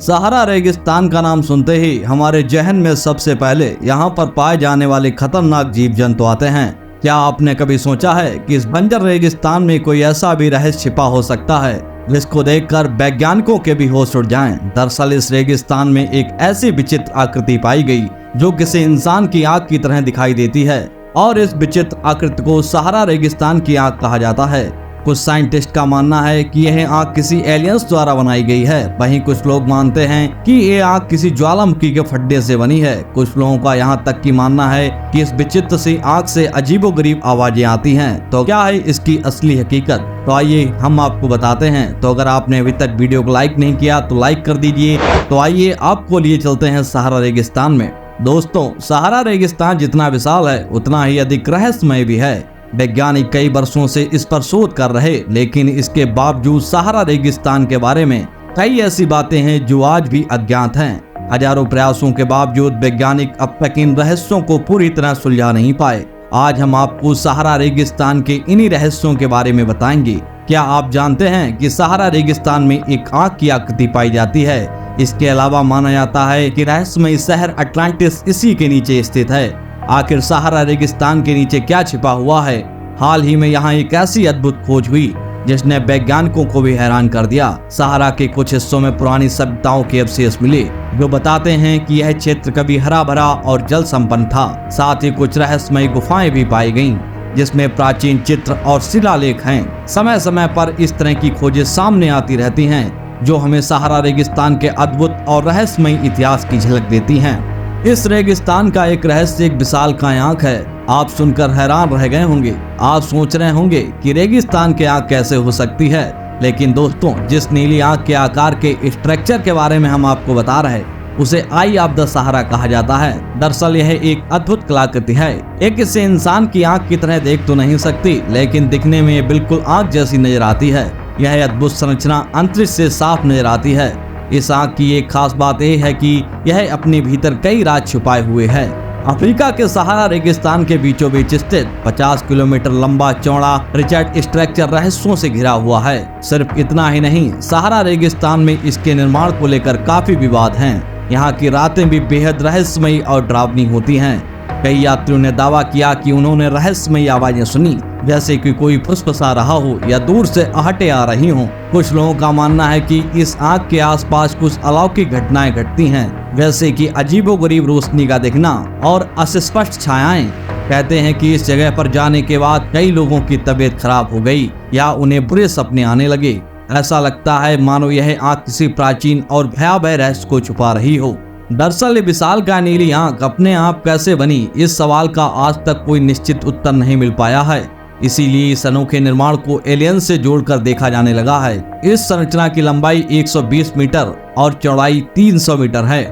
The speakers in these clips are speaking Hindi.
सहारा रेगिस्तान का नाम सुनते ही हमारे जहन में सबसे पहले यहाँ पर पाए जाने वाले खतरनाक जीव जंतु आते हैं। क्या आपने कभी सोचा है कि इस बंजर रेगिस्तान में कोई ऐसा भी रहस्य छिपा हो सकता है जिसको देखकर वैज्ञानिकों के भी होश उड़ जाएं? दरअसल इस रेगिस्तान में एक ऐसी विचित्र आकृति पाई गई जो किसी इंसान की आंख की तरह दिखाई देती है और इस विचित्र आकृति को सहारा रेगिस्तान की आंख कहा जाता है। कुछ साइंटिस्ट का मानना है कि यह आंख किसी एलियंस द्वारा बनाई गई है, वहीं कुछ लोग मानते हैं कि ये आंख किसी ज्वालामुखी के फड्डे से बनी है। कुछ लोगों का यहाँ तक की मानना है कि इस विचित्र सी आंख से अजीबोगरीब आवाजें आती हैं। तो क्या है इसकी असली हकीकत? तो आइए हम आपको बताते हैं। तो अगर आपने अभी तक वीडियो को लाइक नहीं किया तो लाइक कर दीजिए। तो आइए आपको लिए चलते हैं सहारा रेगिस्तान में। दोस्तों, सहारा रेगिस्तान जितना विशाल है उतना ही अधिक रहस्यमय भी है। वैज्ञानिक कई वर्षों से इस पर शोध कर रहे, लेकिन इसके बावजूद सहारा रेगिस्तान के बारे में कई ऐसी बातें हैं जो आज भी अज्ञात हैं। हजारों प्रयासों के बावजूद वैज्ञानिक अब तक इन रहस्यों को पूरी तरह सुलझा नहीं पाए। आज हम आपको सहारा रेगिस्तान के इन्हीं रहस्यों के बारे में बताएंगे। क्या आप जानते हैं कि सहारा रेगिस्तान में एक आंख की आकृति पाई जाती है? इसके अलावा माना जाता है कि रहस्यमय शहर अटलांटिस इसी के नीचे स्थित है। आखिर सहारा रेगिस्तान के नीचे क्या छिपा हुआ है? हाल ही में यहाँ एक ऐसी अद्भुत खोज हुई जिसने वैज्ञानिकों को भी हैरान कर दिया। सहारा के कुछ हिस्सों में पुरानी सभ्यताओं के अवशेष मिले जो बताते हैं कि यह क्षेत्र कभी हरा भरा और जल संपन्न था। साथ ही कुछ रहस्यमय गुफाएं भी पाई गईं जिसमें प्राचीन चित्र और शिलालेख हैं। समय समय पर इस तरह की खोजें सामने आती रहती हैं जो हमें सहारा रेगिस्तान के अद्भुत और रहस्यमय इतिहास की झलक देती हैं। इस रेगिस्तान का एक रहस्य एक विशालकाय आंख है। आप सुनकर हैरान रह गए होंगे। आप सोच रहे होंगे कि रेगिस्तान की आंख कैसे हो सकती है, लेकिन दोस्तों, जिस नीली आंख के आकार के स्ट्रक्चर के बारे में हम आपको बता रहे हैं उसे आई ऑफ द सहारा कहा जाता है। दरअसल यह एक अद्भुत कलाकृति है। एक इसे इंसान की आंख की तरह देख तो नहीं सकती, लेकिन दिखने में बिल्कुल आंख जैसी नजर आती है। यह अद्भुत संरचना अंतरिक्ष से साफ नजर आती है। इस आंख की एक खास बात यह है कि यह अपने भीतर कई राज छुपाए हुए है। अफ्रीका के सहारा रेगिस्तान के बीचों बीच स्थित 50 किलोमीटर लंबा चौड़ा रिचर्ड स्ट्रक्चर रहस्यों से घिरा हुआ है। सिर्फ इतना ही नहीं, सहारा रेगिस्तान में इसके निर्माण को लेकर काफी विवाद हैं। यहाँ की रातें भी बेहद रहस्यमयी और डरावनी होती हैं। कई यात्रियों ने दावा किया कि उन्होंने रहस्यमयी आवाजें सुनी, जैसे कि कोई फुसफुसा रहा हो या दूर से आहटें आ रही हों। कुछ लोगों का मानना है कि इस आंख के आसपास कुछ अलौकिक घटनाएं घटती हैं, जैसे कि अजीबोगरीब रोशनी का दिखना और अस्पष्ट छायाएं। कहते हैं कि इस जगह पर जाने के बाद कई लोगों की तबीयत खराब हो गई या उन्हें बुरे सपने आने लगे। ऐसा लगता है मानो यह आंख किसी प्राचीन और भयावह रहस्य को छुपा रही हो। दरअसल ये विशालकाय नीली आंख अपने आप कैसे बनी, इस सवाल का आज तक कोई निश्चित उत्तर नहीं मिल पाया है। इसीलिए इस अनोखे निर्माण को एलियन से जोड़कर देखा जाने लगा है। इस संरचना की लंबाई 120 मीटर और चौड़ाई 300 मीटर है।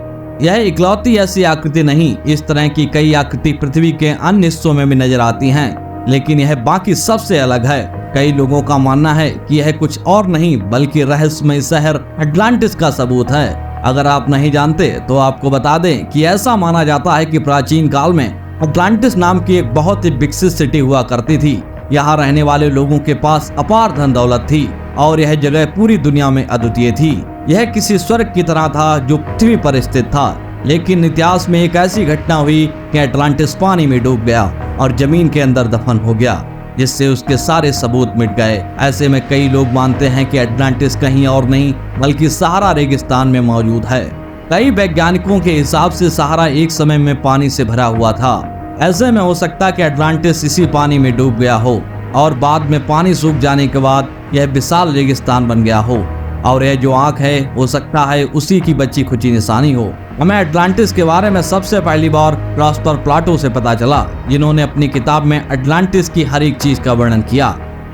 यह इकलौती ऐसी आकृति नहीं, इस तरह की कई आकृति पृथ्वी के अन्य हिस्सों में भी नजर आती हैं, लेकिन यह बाकी सबसे अलग है। कई लोगों का मानना है कि यह कुछ और नहीं बल्कि रहस्यमय शहर अटलांटिस का सबूत है। अगर आप नहीं जानते तो आपको बता दें कि ऐसा माना जाता है कि प्राचीन काल में अटलांटिस नाम की एक बहुत ही विकसित सिटी हुआ करती थी। यहाँ रहने वाले लोगों के पास अपार धन दौलत थी और यह जगह पूरी दुनिया में अद्वितीय थी। यह किसी स्वर्ग की तरह था जो पृथ्वी पर स्थित था। लेकिन इतिहास में एक ऐसी घटना हुई कि अटलांटिस पानी में डूब गया और जमीन के अंदर दफन हो गया, जिससे उसके सारे सबूत मिट गए। ऐसे में कई लोग मानते हैं कि अटलांटिस कहीं और नहीं बल्कि सहारा रेगिस्तान में मौजूद है। कई वैज्ञानिकों के हिसाब से सहारा एक समय में पानी से भरा हुआ था। ऐसे में हो सकता है कि अटलांटिस इसी पानी में डूब गया हो और बाद में पानी सूख जाने के बाद यह विशाल रेगिस्तान बन गया हो, और यह जो आंख है हो सकता है उसी की बची खुची निशानी हो। हमें अटलांटिस के बारे में सबसे पहली बार प्रॉस्पर प्लाटो से पता चला, जिन्होंने अपनी किताब में अटलांटिस की हर एक चीज का वर्णन किया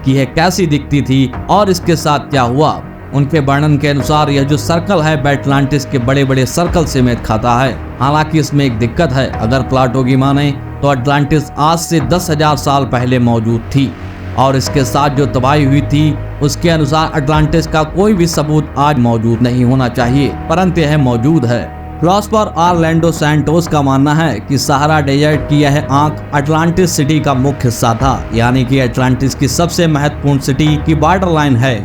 कि यह कैसी दिखती थी और इसके साथ क्या हुआ। उनके वर्णन के अनुसार यह जो सर्कल है वह अटलांटिस के बड़े बड़े सर्कल से मेल खाता है। हालांकि इसमें एक दिक्कत है। अगर प्लाटो की माने तो अटलांटिस आज से 10,000 साल पहले मौजूद थी और इसके साथ जो तबाही हुई थी उसके अनुसार अटलांटिस का कोई भी सबूत आज मौजूद नहीं होना चाहिए, परंतु यह मौजूद है। प्रॉस्पर ऑरलैंडो सैंटोस का मानना है कि सहारा डेजर्ट की यह आंख अटलांटिस सिटी का मुख्य हिस्सा था, यानी कि अटलांटिस की सबसे महत्वपूर्ण सिटी की बॉर्डर लाइन है।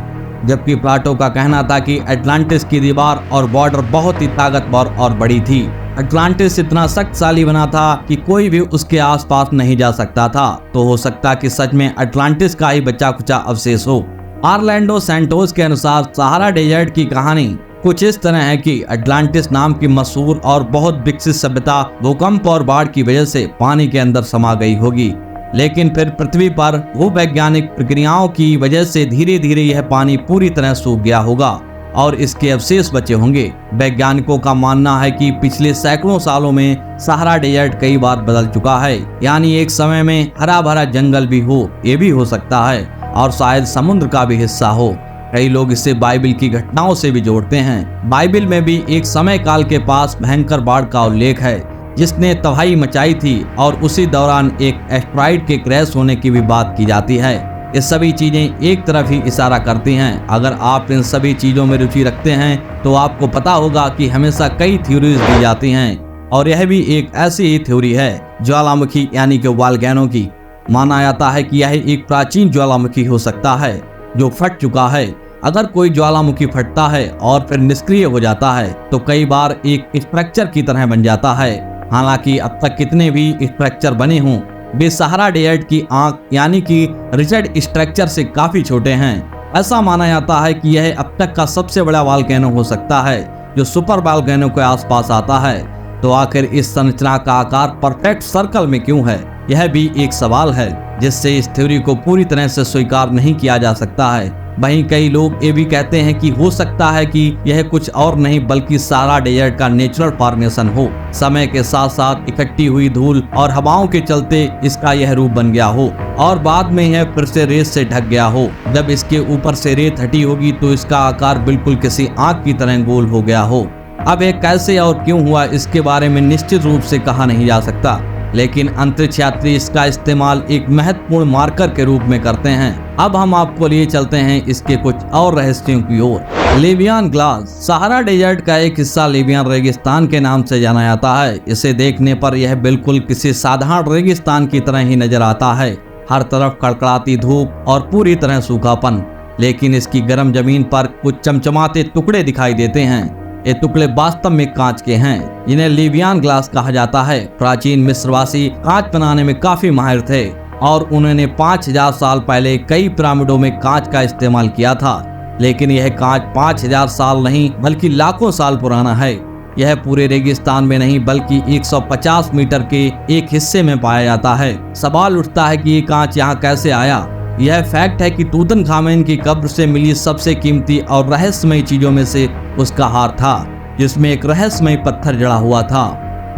जबकि प्लाटो का कहना था कि अटलांटिस की दीवार और बॉर्डर बहुत ही ताकतवर और बड़ी थी। अटलांटिस इतना शक्तिशाली बना था कि कोई भी उसके आसपास नहीं जा सकता था। तो हो सकता कि सच में अटलांटिस का ही बचा कुचा अवशेष हो। ऑरलैंडो सैंटोस के अनुसार सहारा डेजर्ट की कहानी कुछ इस तरह है कि अटलांटिस नाम की मशहूर और बहुत विकसित सभ्यता भूकंप और बाढ़ की वजह से पानी के अंदर समा गई होगी, लेकिन फिर पृथ्वी पर भूवैज्ञानिक प्रक्रियाओं की वजह से धीरे धीरे यह पानी पूरी तरह सूख गया होगा और इसके अवशेष बचे होंगे। वैज्ञानिकों का मानना है कि पिछले सैकड़ों सालों में सहारा डेजर्ट कई बार बदल चुका है, यानी एक समय में हरा भरा जंगल भी हो, ये भी हो सकता है, और शायद समुद्र का भी हिस्सा हो। कई लोग इसे बाइबल की घटनाओं से भी जोड़ते हैं। बाइबल में भी एक समय काल के पास भयंकर बाढ़ का उल्लेख है जिसने तबाही मचाई थी, और उसी दौरान एक एस्टेरॉयड के क्रैश होने की भी बात की जाती है। ये सभी चीजें एक तरफ ही इशारा करती हैं। अगर आप इन सभी चीजों में रुचि रखते हैं तो आपको पता होगा कि हमेशा कई थ्योरीज दी जाती हैं, और यह भी एक ऐसी ही थ्योरी है ज्वालामुखी यानी कि वोल्केनो की। माना जाता है कि यह एक प्राचीन ज्वालामुखी हो सकता है जो फट चुका है। अगर कोई ज्वालामुखी फटता है और फिर निष्क्रिय हो जाता है तो कई बार एक स्ट्रक्चर की तरह बन जाता है। हालांकि अब तक कितने भी स्ट्रक्चर बने हों, वे सहारा डेजर्ट की आंख यानी कि रिचर्ड स्ट्रक्चर से काफी छोटे हैं। ऐसा माना जाता है कि यह अब तक का सबसे बड़ा वोल्केनो हो सकता है जो सुपर वोल्केनो के आसपास आता है। तो आखिर इस संरचना का आकार परफेक्ट सर्कल में क्यों है, यह भी एक सवाल है जिससे इस थ्योरी को पूरी तरह से स्वीकार नहीं किया जा सकता है। वहीं कई लोग ये भी कहते हैं कि हो सकता है कि यह कुछ और नहीं बल्कि सहारा डेजर्ट का नेचुरल फॉर्मेशन हो। समय के साथ साथ इकट्ठी हुई धूल और हवाओं के चलते इसका यह रूप बन गया हो और बाद में यह फिर से रेत से ढक गया हो। जब इसके ऊपर से रेत हटी होगी तो इसका आकार बिल्कुल किसी आंख की तरह गोल हो गया हो। अब यह कैसे और क्यों हुआ इसके बारे में निश्चित रूप से कहा नहीं जा सकता, लेकिन अंतरिक्ष यात्री इसका इस्तेमाल एक महत्वपूर्ण मार्कर के रूप में करते हैं। अब हम आपको लिए चलते हैं इसके कुछ और रहस्यों की ओर। लिबियन ग्लास सहारा डेजर्ट का एक हिस्सा लिबियन रेगिस्तान के नाम से जाना जाता है। इसे देखने पर यह बिल्कुल किसी साधारण रेगिस्तान की तरह ही नजर आता है। हर तरफ कड़कड़ाती धूप और पूरी तरह सूखापन, लेकिन इसकी गर्म जमीन पर कुछ चमचमाते टुकड़े दिखाई देते हैं। ये टुकड़े वास्तव में कांच के हैं, जिन्हें लिबियन ग्लास कहा जाता है। प्राचीन मिस्रवासी कांच बनाने में काफी माहिर थे और उन्होंने 5000 साल पहले कई पिरामिडों में कांच का इस्तेमाल किया था। लेकिन यह कांच 5000 साल नहीं बल्कि लाखों साल पुराना है। यह पूरे रेगिस्तान में नहीं बल्कि 150 मीटर के एक हिस्से में पाया जाता है। सवाल उठता है कि ये कांच यहाँ कैसे आया। यह फैक्ट है कि तूतनखामेन की कब्र से मिली सबसे कीमती और रहस्यमयी चीजों में से उसका हार था, जिसमें एक रहस्यमयी पत्थर जड़ा हुआ था।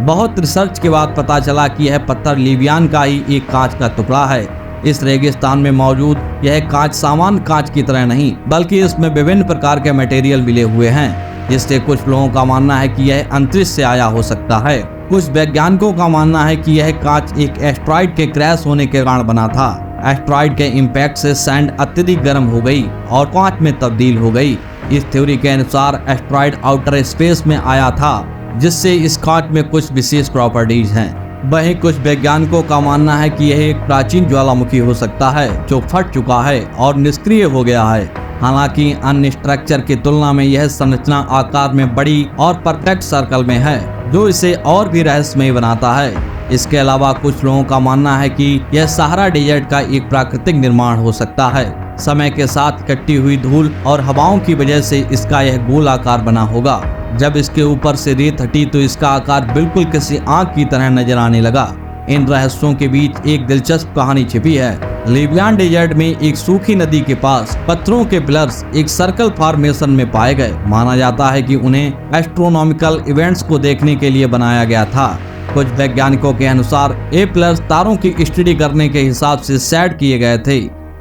बहुत रिसर्च के बाद पता चला कि यह पत्थर लिबियन का ही एक कांच का टुकड़ा है। इस रेगिस्तान में मौजूद यह कांच सामान्य कांच की तरह नहीं बल्कि इसमें विभिन्न प्रकार के मटेरियल मिले हुए हैं, जिससे कुछ लोगों का मानना है कि यह अंतरिक्ष से आया हो सकता है। कुछ वैज्ञानिकों का मानना है कि यह कांच एक एस्टेरॉयड के क्रैश होने के कारण बना था। एस्टेरॉयड के इम्पैक्ट से सैंड अत्यधिक गर्म हो गई और कांच में तब्दील हो गई। इस थ्योरी के अनुसार एस्टेरॉयड आउटर स्पेस में आया था, जिससे इस कांच में कुछ विशेष प्रॉपर्टीज हैं। वहीं कुछ वैज्ञानिकों का मानना है कि यह एक प्राचीन ज्वालामुखी हो सकता है जो फट चुका है और निष्क्रिय हो गया है। हालांकि अन्य स्ट्रक्चर की तुलना में यह संरचना आकार में बड़ी और परफेक्ट सर्कल में है, जो इसे और भी रहस्यमय बनाता है। इसके अलावा कुछ लोगों का मानना है कि यह सहारा डेजर्ट का एक प्राकृतिक निर्माण हो सकता है। समय के साथ इकट्ठी हुई धूल और हवाओं की वजह से इसका यह गोल आकार बना होगा। जब इसके ऊपर से रेत हटी तो इसका आकार बिल्कुल किसी आंख की तरह नजर आने लगा। इन रहस्यों के बीच एक दिलचस्प कहानी छिपी है। लिबियन डेजर्ट में एक सूखी नदी के पास पत्थरों के पिलर्स एक सर्कल फॉर्मेशन में पाए गए। माना जाता है कि उन्हें एस्ट्रोनॉमिकल इवेंट्स को देखने के लिए बनाया गया था। कुछ वैज्ञानिकों के अनुसार ये पिलर्स तारों की स्टडी करने के हिसाब से सेट किए गए थे।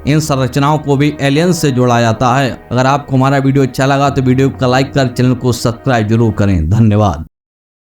इन संरचनाओं को भी एलियंस से जोड़ा जाता है। अगर आपको हमारा वीडियो अच्छा लगा तो वीडियो को लाइक कर चैनल को सब्सक्राइब जरूर करें। धन्यवाद।